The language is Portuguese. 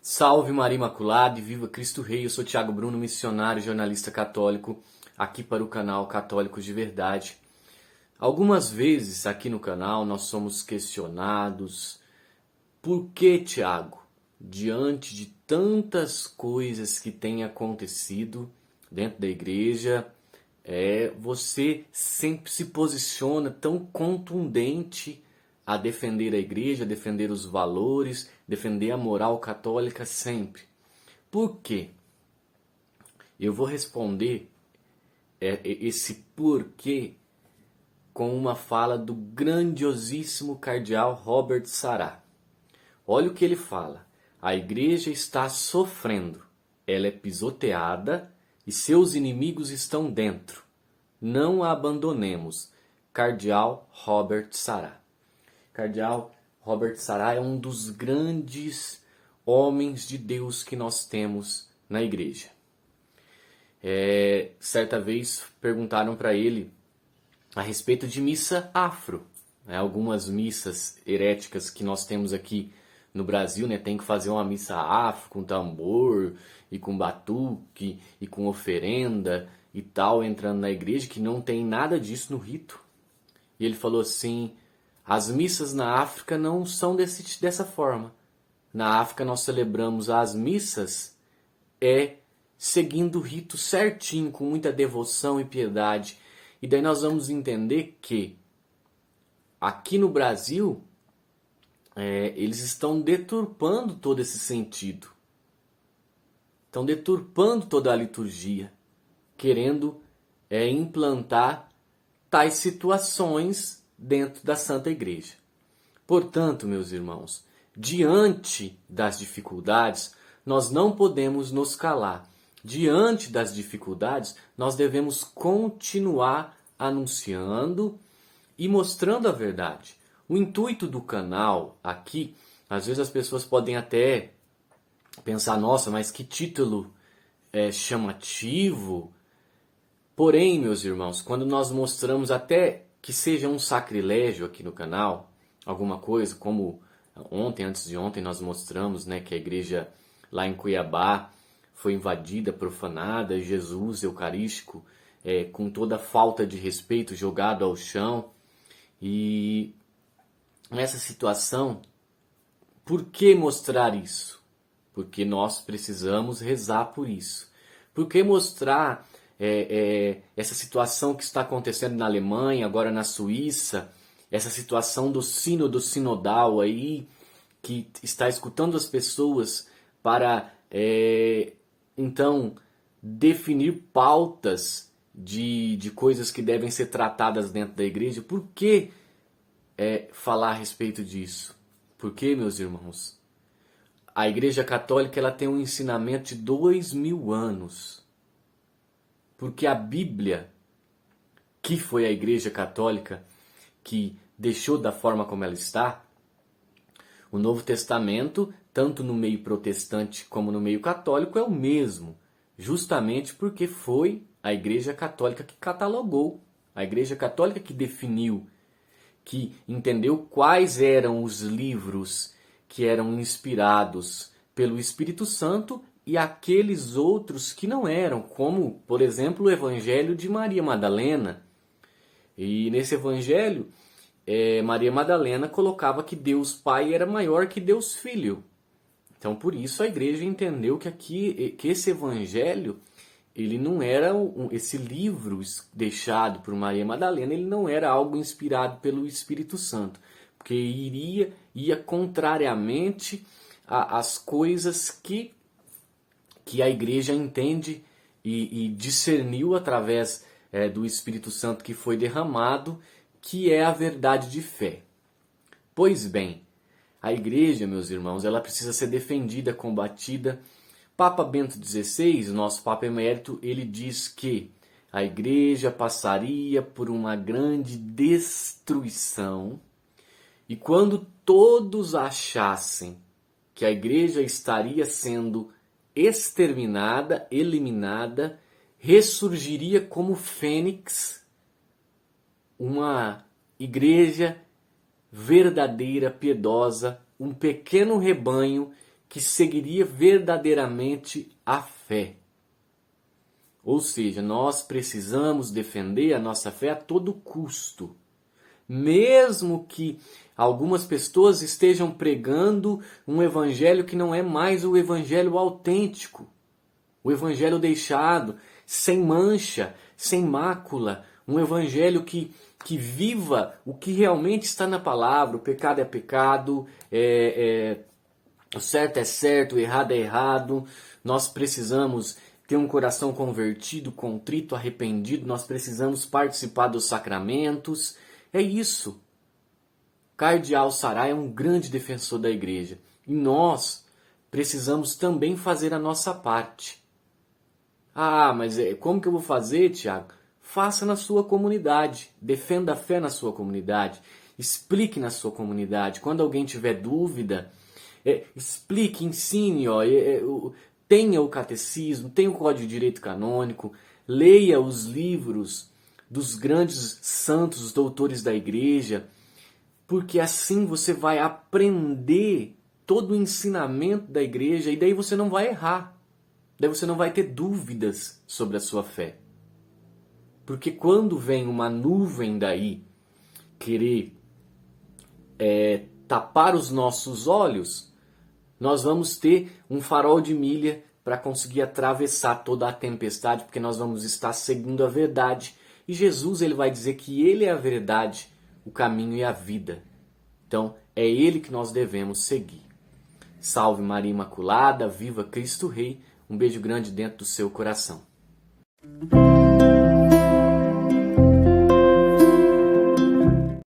Salve Maria Imaculada e viva Cristo Rei. Eu sou Thiago Bruno, missionário e jornalista católico, aqui para o canal Católicos de Verdade. Algumas vezes aqui no canal nós somos questionados: por que, Thiago, diante de tantas coisas que têm acontecido dentro da igreja, você sempre se posiciona tão contundente a defender a igreja, a defender os valores, defender a moral católica sempre? Por quê? Eu vou responder esse porquê com uma fala do grandiosíssimo cardeal Robert Sarah. Olha o que ele fala: a igreja está sofrendo, ela é pisoteada e seus inimigos estão dentro. Não a abandonemos. Cardeal Robert Sarah. Cardeal Robert Sarah é um dos grandes homens de Deus que nós temos na igreja. Certa vez perguntaram para ele a respeito de missa afro. Algumas missas heréticas que nós temos aqui no Brasil, tem que fazer uma missa afro com tambor e com batuque e com oferenda e tal, entrando na igreja, que não tem nada disso no rito. E ele falou assim: as missas na África não são dessa forma. Na África nós celebramos as missas seguindo o rito certinho, com muita devoção e piedade. E daí nós vamos entender que aqui no Brasil eles estão deturpando todo esse sentido. Estão deturpando toda a liturgia, querendo implantar tais situações dentro da Santa Igreja. Portanto, meus irmãos, diante das dificuldades, nós não podemos nos calar. Diante das dificuldades, nós devemos continuar anunciando e mostrando a verdade. O intuito do canal aqui, às vezes as pessoas podem até pensar: nossa, mas que título chamativo. Porém, meus irmãos, quando nós mostramos, até que seja um sacrilégio aqui no canal, alguma coisa, como ontem, antes de ontem, nós mostramos que a igreja lá em Cuiabá foi invadida, profanada, Jesus eucarístico, com toda falta de respeito, jogado ao chão. E nessa situação, por que mostrar isso? Porque nós precisamos rezar por isso. Por que mostrar essa situação que está acontecendo na Alemanha, agora na Suíça, essa situação do sínodo sinodal aí, que está escutando as pessoas para então definir pautas de coisas que devem ser tratadas dentro da igreja? Por que falar a respeito disso? Porque, meus irmãos, a Igreja Católica ela tem um ensinamento de 2000 anos. Porque a Bíblia, que foi a Igreja Católica que deixou da forma como ela está, o Novo Testamento, tanto no meio protestante como no meio católico, é o mesmo. Justamente porque foi a Igreja Católica que catalogou, a Igreja Católica que definiu, que entendeu quais eram os livros que eram inspirados pelo Espírito Santo e aqueles outros que não eram, como, por exemplo, o Evangelho de Maria Madalena. E nesse Evangelho, Maria Madalena colocava que Deus Pai era maior que Deus Filho. Então, por isso, a igreja entendeu que esse Evangelho, ele não era esse livro deixado por Maria Madalena, ele não era algo inspirado pelo Espírito Santo, porque ia contrariamente às coisas que a igreja entende e discerniu através do Espírito Santo que foi derramado, que é a verdade de fé. Pois bem, a igreja, meus irmãos, ela precisa ser defendida, combatida. Papa Bento XVI, nosso Papa Emérito, ele diz que a igreja passaria por uma grande destruição e quando todos achassem que a igreja estaria sendo exterminada, eliminada, ressurgiria como fênix uma igreja verdadeira, piedosa, um pequeno rebanho que seguiria verdadeiramente a fé. Ou seja, nós precisamos defender a nossa fé a todo custo. Mesmo que algumas pessoas estejam pregando um evangelho que não é mais o evangelho autêntico. O evangelho deixado, sem mancha, sem mácula. Um evangelho que viva o que realmente está na palavra. O pecado é pecado, o certo é certo, o errado é errado. Nós precisamos ter um coração convertido, contrito, arrependido. Nós precisamos participar dos sacramentos. É isso. Cardeal Sará é um grande defensor da igreja. E nós precisamos também fazer a nossa parte. Ah, mas como que eu vou fazer, Tiago? Faça na sua comunidade. Defenda a fé na sua comunidade. Explique na sua comunidade. Quando alguém tiver dúvida, explique, ensine. Tenha o catecismo, tenha o Código de Direito Canônico. Leia os livros dos grandes santos, doutores da igreja. Porque assim você vai aprender todo o ensinamento da igreja e daí você não vai errar. Daí você não vai ter dúvidas sobre a sua fé. Porque quando vem uma nuvem daí querer tapar os nossos olhos, nós vamos ter um farol de milha para conseguir atravessar toda a tempestade, porque nós vamos estar seguindo a verdade. E Jesus ele vai dizer que ele é a verdade, o caminho e a vida. Então é ele que nós devemos seguir. Salve Maria Imaculada, viva Cristo Rei. Um beijo grande dentro do seu coração.